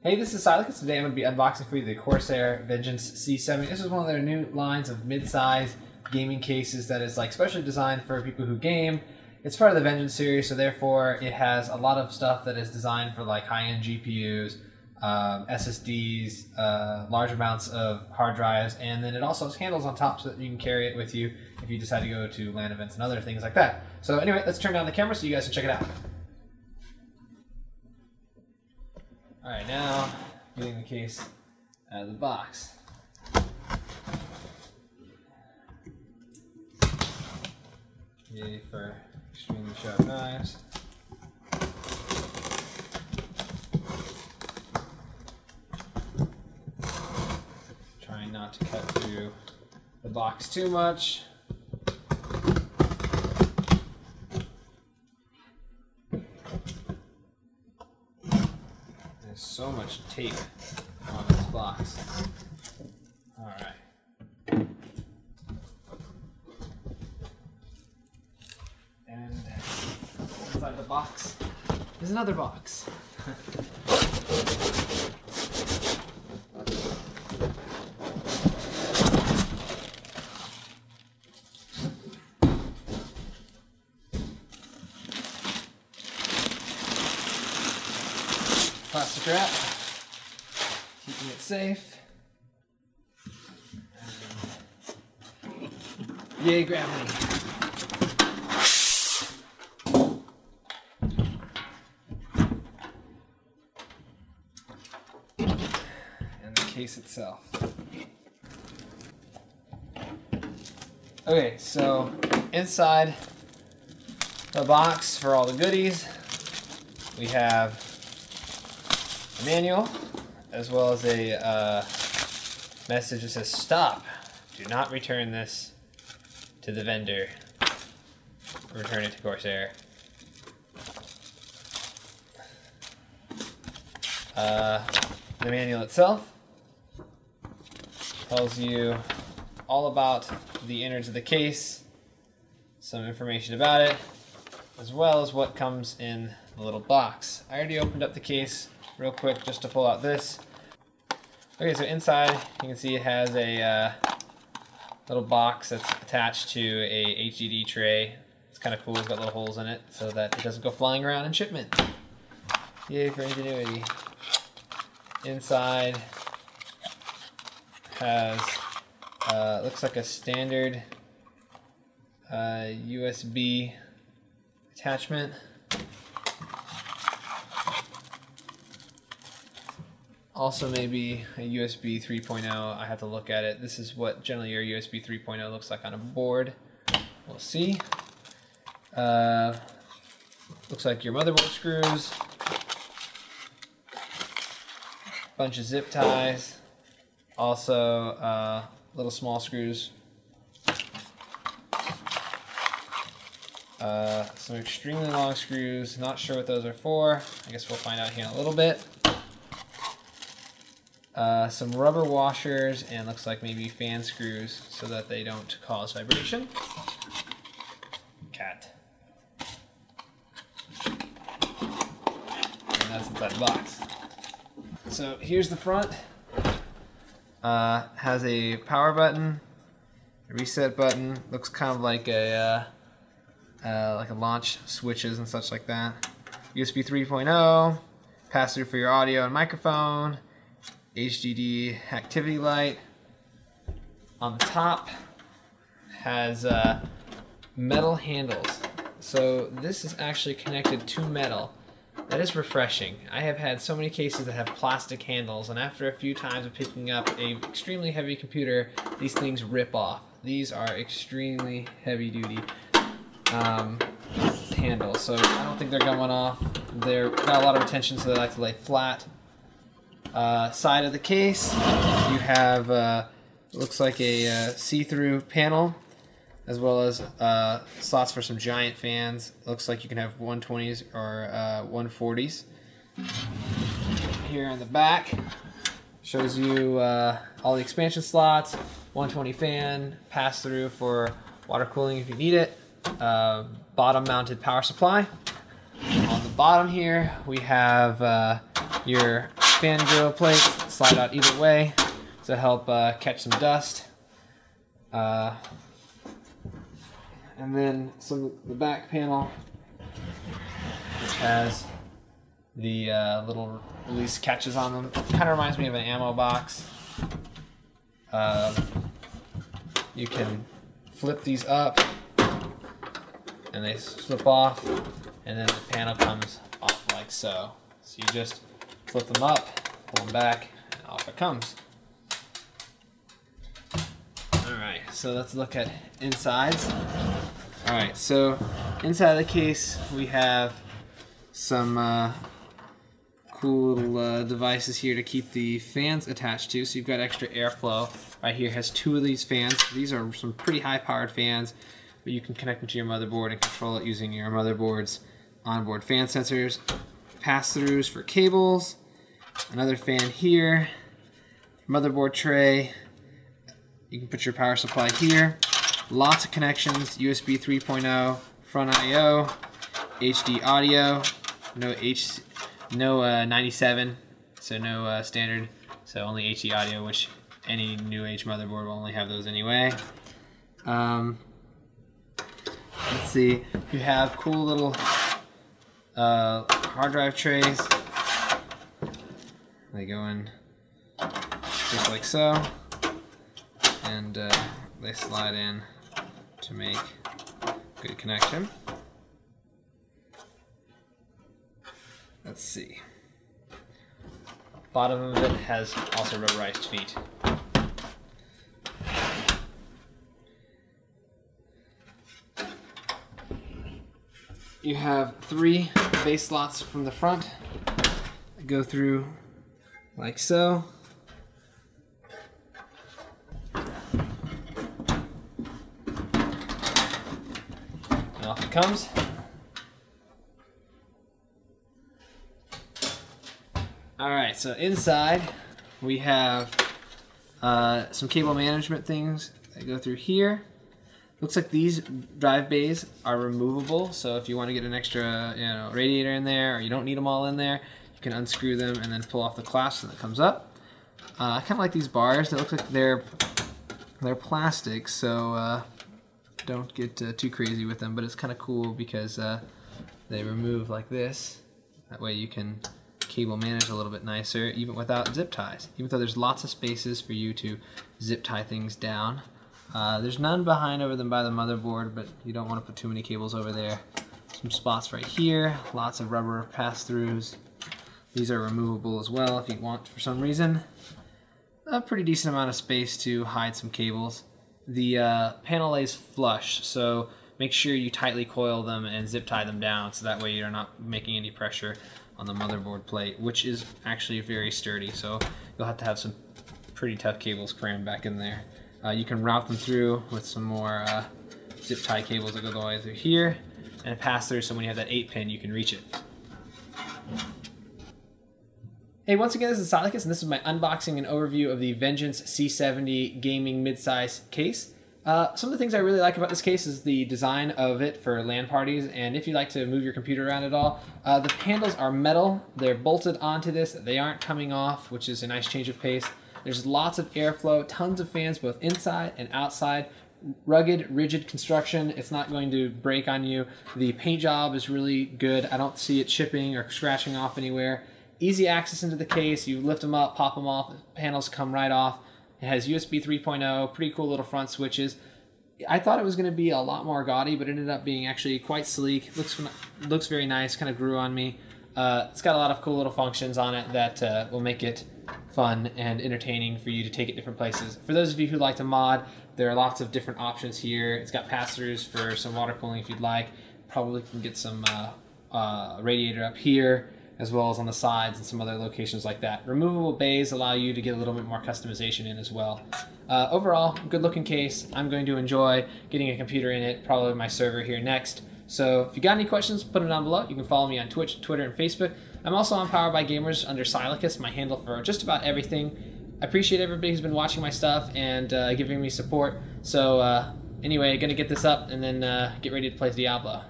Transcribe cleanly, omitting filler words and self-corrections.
Hey, this is Psylacus. Today I'm going to be unboxing for you the Corsair Vengeance C70. This is one of their new lines of mid-size gaming cases that is like specially designed for people who game. It's part of the Vengeance series, so therefore it has a lot of stuff that is designed for like high-end GPUs, SSDs, large amounts of hard drives, and then it also has handles on top so that you can carry it with you if you decide to go to LAN events and other things like that. So anyway, let's turn down the camera so you guys can check it out. Alright, now getting the case out of the box. Yay for extremely sharp knives. Trying not to cut through the box too much. There's so much tape on this box. Alright. And inside the box is another box. Plastic wrap, keeping it safe. Yay, gravity. And the case itself. Okay, so inside the box for all the goodies, we have a manual, as well as a message that says, "Stop! Do not return this to the vendor. Return it to Corsair." The manual itself tells you all about the innards of the case, some information about it, as well as what comes in the little box. I already opened up the case real quick just to pull out this. Okay, so inside you can see it has a little box that's attached to a HDD tray. It's kind of cool, it's got little holes in it so that it doesn't go flying around in shipment. Yay for ingenuity. Inside has, looks like a standard USB attachment. Also maybe a USB 3.0, I have to look at it. This is what generally your USB 3.0 looks like on a board. We'll see. Looks like your motherboard screws. Bunch of zip ties. Also little small screws. Some extremely long screws, not sure what those are for. I guess we'll find out here in a little bit. Some rubber washers, and looks like maybe fan screws so that they don't cause vibration. Cat. And that's inside the box. So here's the front. Has a power button, a reset button. Looks kind of like a launch switches and such like that. USB 3.0, pass-through for your audio and microphone. HDD activity light. On the top has metal handles. So this is actually connected to metal. That is refreshing. I have had so many cases that have plastic handles, and after a few times of picking up an extremely heavy computer, these things rip off. These are extremely heavy duty handles, so I don't think they're going off. They've got a lot of retention, so they like to lay flat. Side of the case, you have looks like a see-through panel, as well as slots for some giant fans. Looks like you can have 120s or 140s. Here in the back shows you all the expansion slots, 120 fan, pass-through for water cooling if you need it, bottom-mounted power supply. On the bottom here we have your fan grill plates slide out either way to help catch some dust. And then the back panel, which has the little release catches on them. Kind of reminds me of an ammo box. You can flip these up and they slip off, and then the panel comes off like so. So you just flip them up, pull them back, and off it comes. Alright, so let's look at insides. Alright, so inside of the case we have some cool little devices here to keep the fans attached to, so you've got extra airflow. Right here has 2 of these fans. These are some pretty high powered fans, but you can connect them to your motherboard and control it using your motherboard's onboard fan sensors. Pass-throughs for cables, another fan here, motherboard tray. You can put your power supply here. Lots of connections, USB 3.0, front I/O, HD audio, no 97, so no standard, so only HD audio, which any new age motherboard will only have those anyway. Let's see, you have cool little hard drive trays. They go in just like so, and they slide in to make good connection. Let's see. Bottom of it has also rubberized feet. You have 3 base slots from the front that go through like so. And off it comes. Alright, so inside we have some cable management things that go through here. Looks like these drive bays are removable, so if you want to get an extra radiator in there, or you don't need them all in there, you can unscrew them and then pull off the clasp and it comes up. I kind of like these bars. They look like they're plastic, so don't get too crazy with them, but it's kind of cool because they remove like this. That way you can cable manage a little bit nicer even without zip ties, even though there's lots of spaces for you to zip tie things down. There's none behind over them by the motherboard, but you don't want to put too many cables over there. Some spots right here, lots of rubber pass-throughs. These are removable as well if you want for some reason. A pretty decent amount of space to hide some cables. The panel lays flush, so make sure you tightly coil them and zip tie them down so that way you're not making any pressure on the motherboard plate, which is actually very sturdy, so you'll have to have some pretty tough cables crammed back in there. You can route them through with some more zip tie cables that go the way through here, and a pass through, so when you have that 8-pin you can reach it. Hey, once again, this is Psylacus, and this is my unboxing and overview of the Vengeance C70 gaming mid-size case. Some of the things I really like about this case is the design of it for LAN parties, and if you like to move your computer around at all. The handles are metal, they're bolted onto this, they aren't coming off, which is a nice change of pace. There's lots of airflow, tons of fans both inside and outside. Rugged, rigid construction, it's not going to break on you. The paint job is really good, I don't see it chipping or scratching off anywhere. Easy access into the case, you lift them up, pop them off, the panels come right off. It has USB 3.0, pretty cool little front switches. I thought it was going to be a lot more gaudy, but it ended up being actually quite sleek. Looks very nice, kind of grew on me. It's got a lot of cool little functions on it that will make it fun and entertaining for you to take it different places. For those of you who like to mod, there are lots of different options here. It's got pass-throughs for some water cooling if you'd like. Probably can get some radiator up here, as well as on the sides and some other locations like that. Removable bays allow you to get a little bit more customization in as well. Overall, good looking case. I'm going to enjoy getting a computer in it, probably my server here next. So if you got any questions, put them down below. You can follow me on Twitch, Twitter, and Facebook. I'm also on Powerbygamer under Psylacus, my handle for just about everything. I appreciate everybody who's been watching my stuff and giving me support. So anyway, gonna get this up and then get ready to play Diablo.